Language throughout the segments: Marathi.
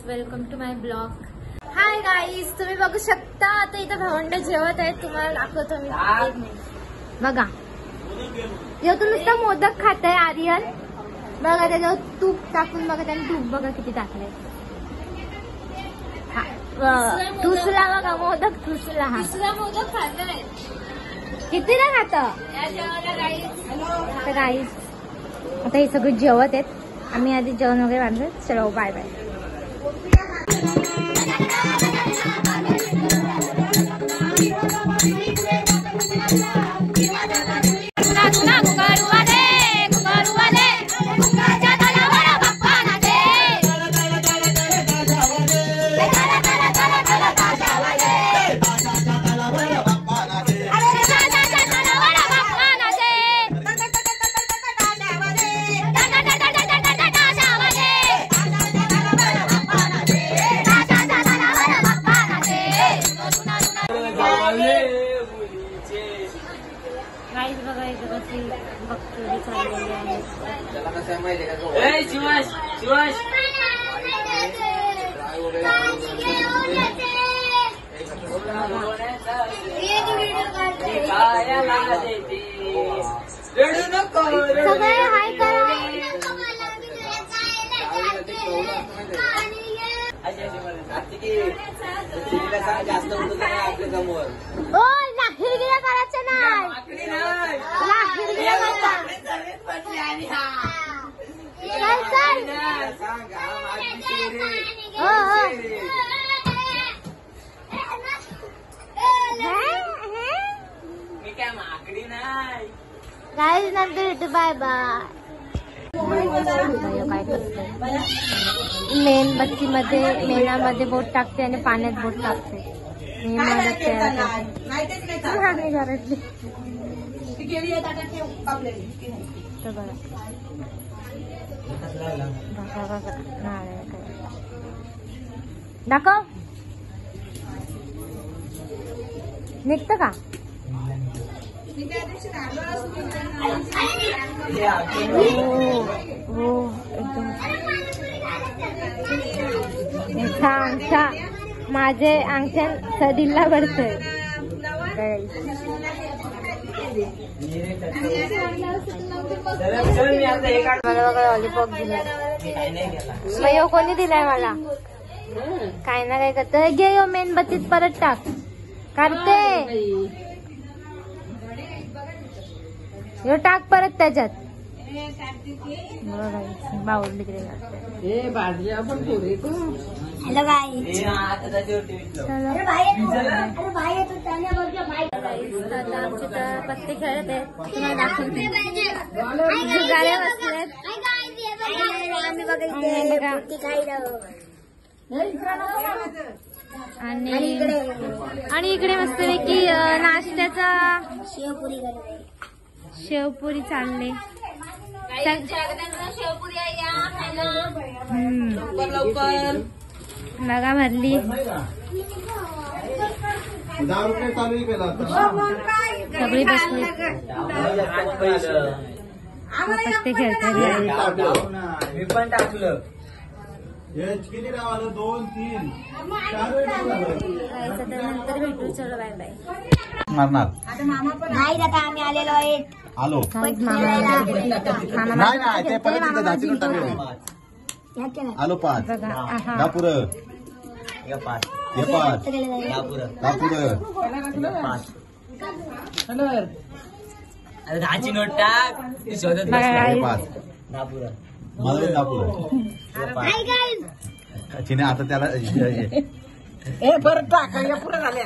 Guys, welcome to my blog. Hi guys, तुम्ही बघू शकता आता इथं भावंड जेवत आहेत. तुम्हाला दाखवतो मी. एक मिनिट बघा, यातून नुसतं मोदक खात आहे आर्यन. बघा त्याच्यावर तूप टाकून बघा, त्याने तूप बघा किती टाकले. ठुसला बघा, मोदक ठुसला. हा मोदक खाल्लाय. किती ना खात आता गाईज. आता हे सगळे जेवत आहेत. आम्ही आधी जेवण वगैरे बांधलं. चलो बाय बाय. गाईज नंतर भेटू. Bye bye. काय करते मेणबत्तीमध्ये, मेणामध्ये बोट टाकते आणि पाण्यात बोट टाकते. मी मदत दाखव. निघतं का? हो एकदम माझे अंगठ्यान सदिल्ला भरतोय. मला बघा लॉलीपॉप दिलाय. मग कोणी दिलाय मला? काय ना काय करत. घे यो मेणबत्तीत परत टाक. करते यो टाक परत त्याच्यात. बाऊल तिकडे. हॅलो गाईज, पत्ते खेळत आहेत. तुम्हाला दाखवते. गाड्या बसल्यात आणि इकडे मस्तपैकी नाश्त्याचा शेवपुरी चालले. बघा भरली. सगळी बसली. पत्ते खेळतात. मी पण टाकलं. नंतर भेटू. चलो बाय बाय. आता आम्ही आलेलो आहे. आलो नाही ते परत आलो. 5 दापुर हे 5 दापुर. दहाची नोट टाक. शोधत 5 दापुर. तिने आता त्याला परत टाक. पुढे झाले.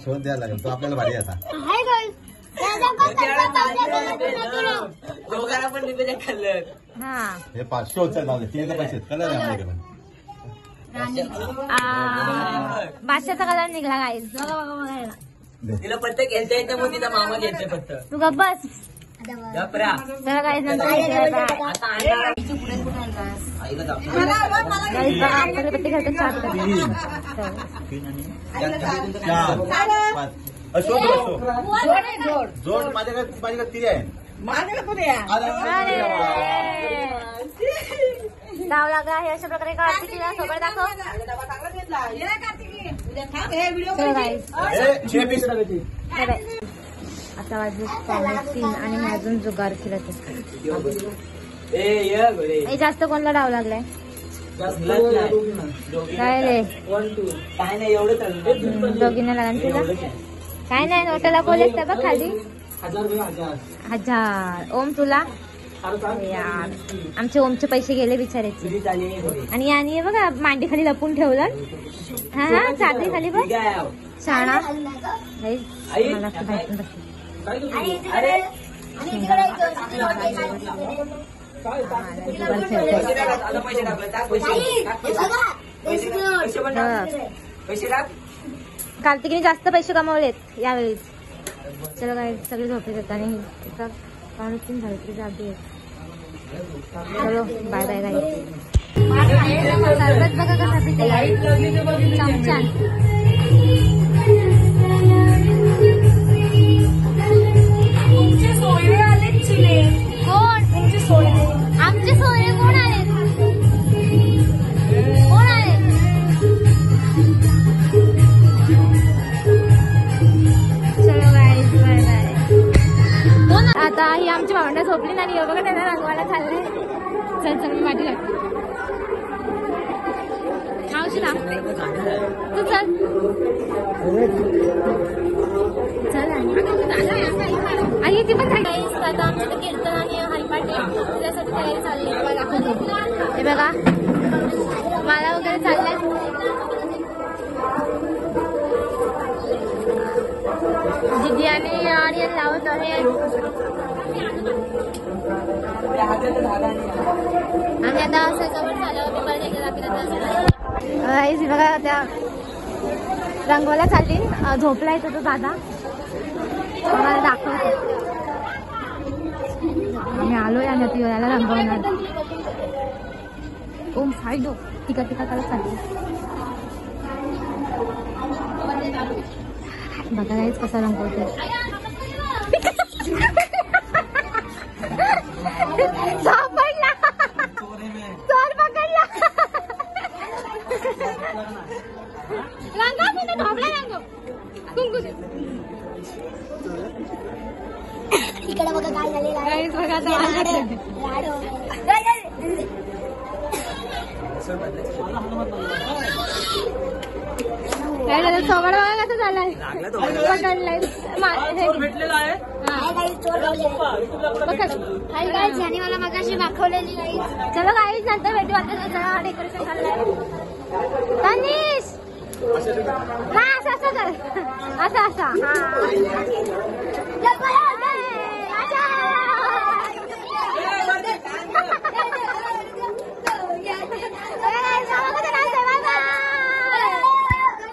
शोध द्यायला लागेल. तो आपल्याला भारी आता. दोघांना पण निवेदन खाल्लं. हे 5 शोध जाऊ. तिने पैसे कलर आहे. बादशाचा कलर निघाला गाईज. बघायला तिला पत्ते खेळता येतं मग तिचा मामा घेतोय फक्त. तू गप्प बस. गपरा. चला गाईज नंतर पत्ते खेळतात. जोड माझ्याकडे 3 आहे. माझ्याकडे कोणी आहे? डाव लागला आहे अशा प्रकारे कार्तिकीला सोबत दाखव. चलो guys. आता वाजले 3:15 आणि मी अजून जुगार खेळत असते. जास्त कोणला डाव लागलाय काय रे? काय नाही एवढं दोघींना लागला तुला काय नाही. नोटाला बोलेत बघ खाली 1000. ओम तुला यार आमचे ओमचे पैसे गेले बिचारायचे. आणि याने बघा मांडी खाली लपून ठेवलं. हा हा चादरी खाली बघ शाळा मला कार्तिकीने जास्त पैसे कमवलेत यावेळी. चलो काय सगळे झोपले जातात आणि 3:30 झाले तरी जागी आहेत. चलो बाय बाय गाई. सरबत बघा कसा पिते चमच्यान. कोण आमचे सोयरे कोण आले? कोण आले? चलो गाईज बाय बाय. आता ही आमची भावंडा झोपली आणि बघा त्यांना रंगवायला चाललंय. चल चल मी वाटी लागते. मावशी ना तू चल चल आई ती पण गाईज. आता आमच्याकडे कीर्तन आणि हरिपाठ त्यासाठी तयारी चालली आहे. हे बघा माला वगैरे चाललाय. दीदी आणि आर्यन लावत आहे आणि आता असं कवर झालं मी परत एकदा बघा त्या रंगवायला चालली. झोपला येतो तो दादा मला दाखवतो. आम्ही आलोय आणि ती याला रंगवणार. ओम साईड दो टिका टिका करत चालली. बघा गाईज कसा रंगवते. सापडला चोर पकडला. रंगव तिने झोपला रंगव कुंकू इकडे बघा काय झालेलं आहे. बघा काय झालं सोबत बघा कसं झालंय. पकडलाय भेटलेला आहे. याने मला मगाशी दाखवलेली नाही. चलो गाईज नंतर भेटू. आता डेकोरेशन चाललंय. तनिष हा असं असं कर असं असं हा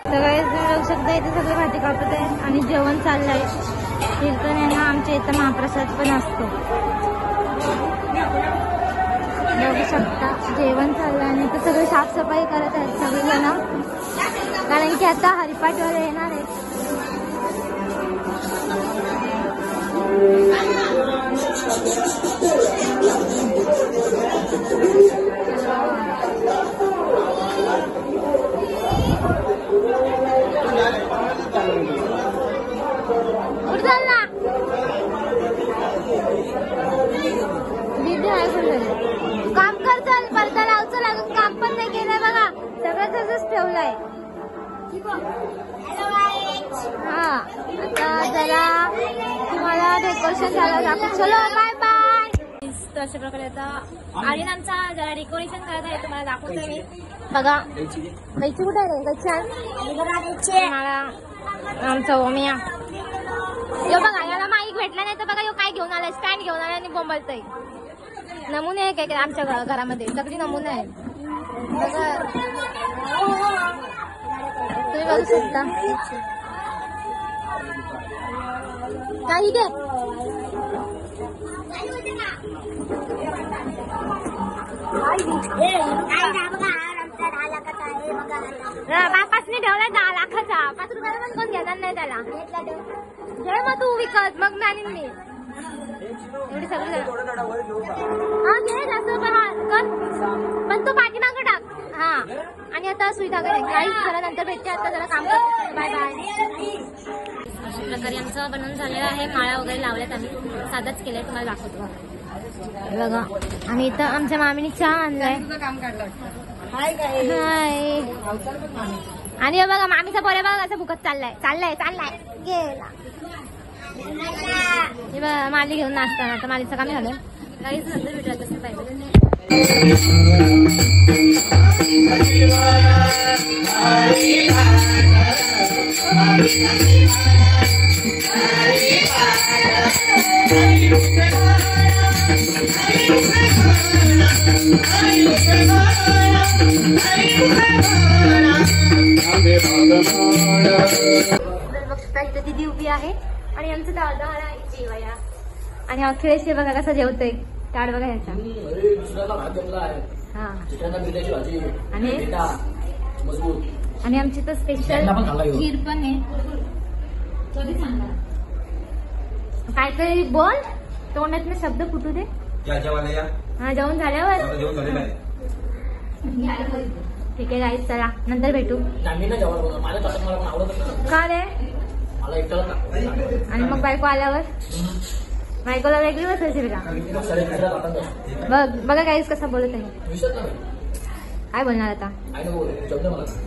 सगळे बघू शकता इथे सगळे भाजी कापत आहे आणि जेवण चाललंय. कीर्तन आहे ना आमच्या इथं महाप्रसाद पण असतो. बघू शकता जेवण चाललंय आणि इथं सगळे साफसफाई करत आहेत सगळेजण कारण की आता हरिपाठ वगैरे येणार आहे. काम कर चल पडदा लावचं लागून काम पण नाही केलंय बघा सगळं तसंच ठेवलंय. हा आता जरा तुम्हाला डेकोरेशन झालं दाखवू. चलो बाय बाय. अशा प्रकारे आता आर्यन आमचा जरा डेकोरेशन करत आहे तुम्हाला दाखवतोय मी. बघा कैची कुठे आहे रे? कैची मला आमचा ओमिया यो बघा याला माईक भेटला नाही तर बघा यो काय घेऊन आलाय स्टँड घेऊन आलाय आणि बोंबलतय. नमुने आहे काय आमच्या घरामध्ये सगळी नमुने आहेत. तुम्ही बघू शकता काही घे बापासनी ठेवलाय 10 लाखाचा. 5 रुपयाला पण कोण घेणार नाही त्याला. घे मग तू विकत मग जाणीन मी एवढी सगळी. हा घे जास्त कर पण आणि आता सुई धागा गाईस जरा नंतर भेटते. आता जरा काम करते. Bye bye. अशा प्रकारे आमचं बनवून झालेलं आहे. माळा वगैरे लावल्यात आम्ही. साधाच केलंय. तुम्हाला दाखवतो बघा. आणि इथं आमच्या मामीने चहा आणलाय. हाय. आणि बघा मामीचा पोरे बघा असं भुकत चाललाय गेला. हे बघा माली घेऊन नाचताना. आता मालीचं काम झालं. काहीच नंतर भेटूया तसं पाहिजे. बघता इथे दिदी उभी आहे आणि आमचं दादा आहे जेवाया. आणि अखिलेश हे बघा कसं जेवतोय. ताड बघा ह्याचा. हा आणि आमची तर स्पेशल खीर पण आहे. काहीतरी बोल तोंडात शब्द फुटू दे. हा जेवण झाल्यावर ठीक आहे गाईस चला नंतर भेटू. का रे? आणि मग बायको आल्यावर बायकोला वेगळी बसायची का? बघा गाईस कसा बोलत आहे. काय बोलणार आता?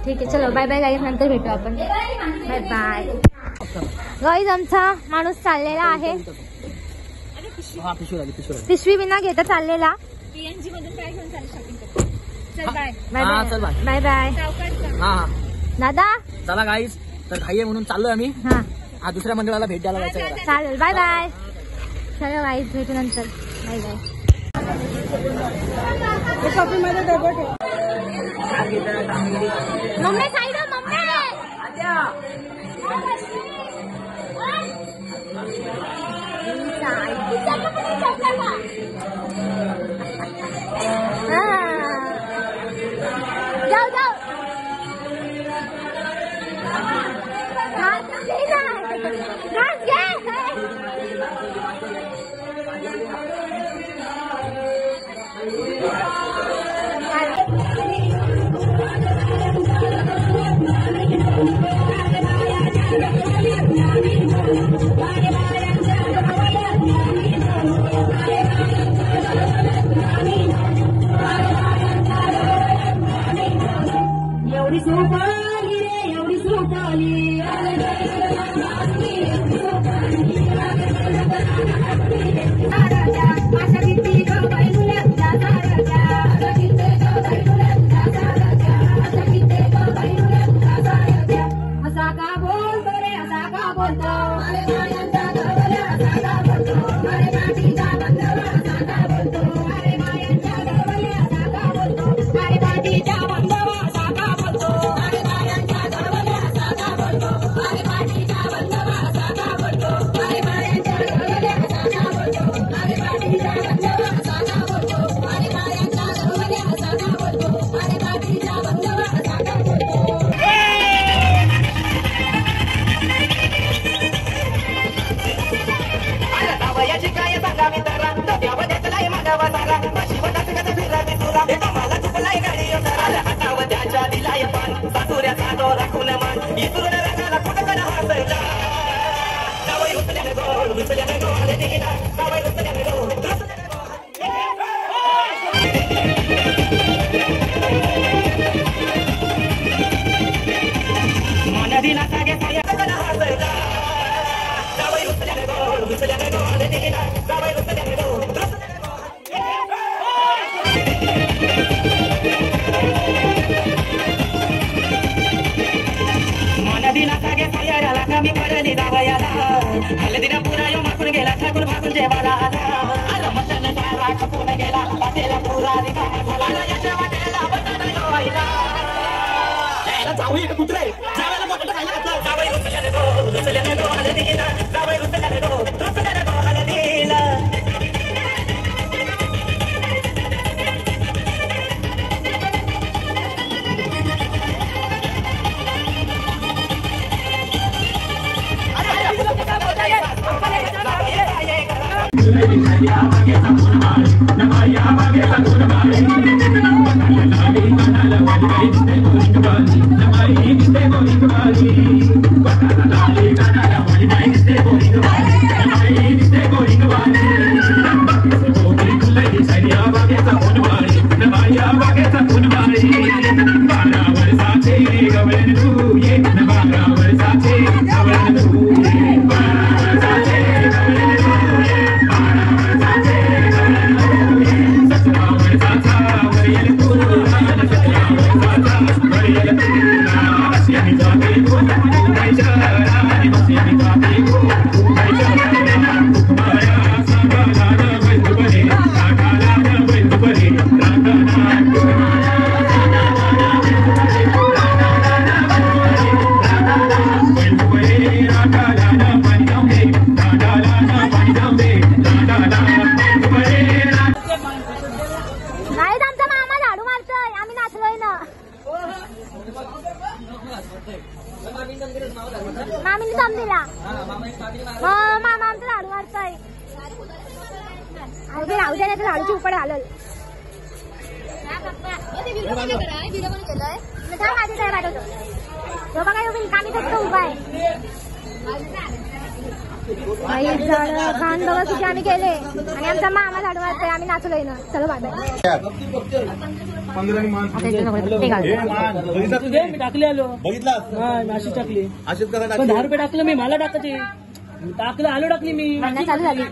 ठीक आहे चलो बाय बाय गाईस. नंतर भेटू आपण. बाय बाय गाईस. आमचा माणूस चाललेला आहे. पिशवी बिना घेता चाललेला. पीएनजी मधून काय घेऊन चालू शॉपिंग करतो. Bye bye bye. दादा चला गाईस तर घाई म्हणून चाललोय आम्ही. हा दुसऱ्या मंडळाला भेट द्यायला जायचं. चालेल बाय बाय. चलो गाईस भेटू नंतर. Bye bye. शॉपिंग मध्ये मम्मी साईड मम्मी जाओ जाओ. घास घे. एवढी सोपाली रे एवढी सोपाली. असा का बोलतो रे असा का बोलतो. मामीने दम दिला. मामा आमचं झाडू मारतोय. राहू द्या नाही तर झाडूची उपड घालल. कामी फक्त उभा आहे. कान बघा किती आम्ही केले आणि आमचा मामा झाडू मारतोय. आम्ही नाचलोय ना. चलो बाय बाय. मी टाकले आलो बघितला नाशिक टाकली अशीच कसा 10 रुपये टाकलं मी मला टाकायचे टाकलं आलो टाकली मी महिना चालू झाली.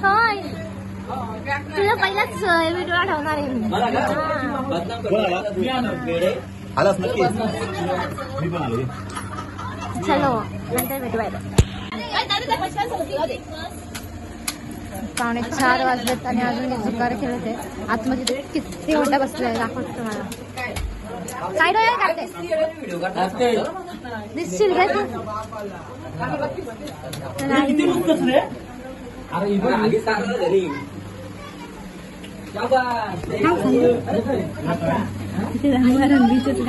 होय तुला पहिलाच व्हिडिओ ठेवणार आहे मी. आलास नक्की मी पण आलो. चलो नंतर भेटूया. 4:45 वाजलेत आणि अजून एक जुगार खेळत आहे. आतमध्ये किती मोठा बसलाय दाखवतो तुम्हाला. काय डोळे काढते दिसशील काय तू. रंगीचच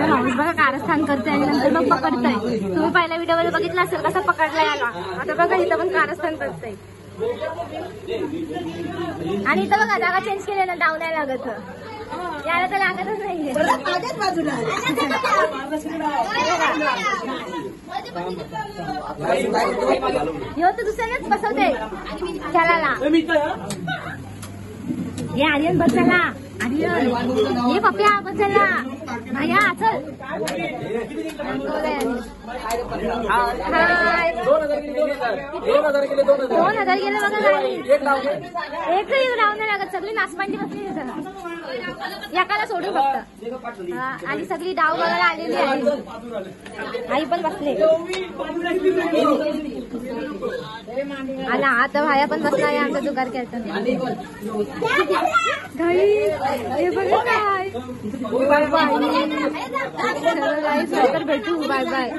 माणूस बघा कारस्थान करते आणि नंतर मग पकडताय. तुम्ही पहिल्या व्हिडिओ मध्ये बघितलं असेल कसा पकडला याला. आता बघा इथं पण कारस्थान करताय आणि इथं बघा जागा चेंज केलेलं डाऊन नाही लागत. याला तर लागतच नाहीये. ह्यो तर दुसऱ्यानेच बसवते त्याला. हे आर्यन बसला. आर्यन हे पप्प्या बसला. भैया चल. 2000 गेले बघा गाडी. एकही राहून नाही लागत. सगळी नाचपांडी बसली एकाला सोडून फक्त. आणि सगळी डाव बघायला आलेली आहे. आई पण बसले. आला आता भाया पण बसला आहे आमचा जुगार खेळताना. हे बघा काय. Bye bye. भेटू. Bye bye.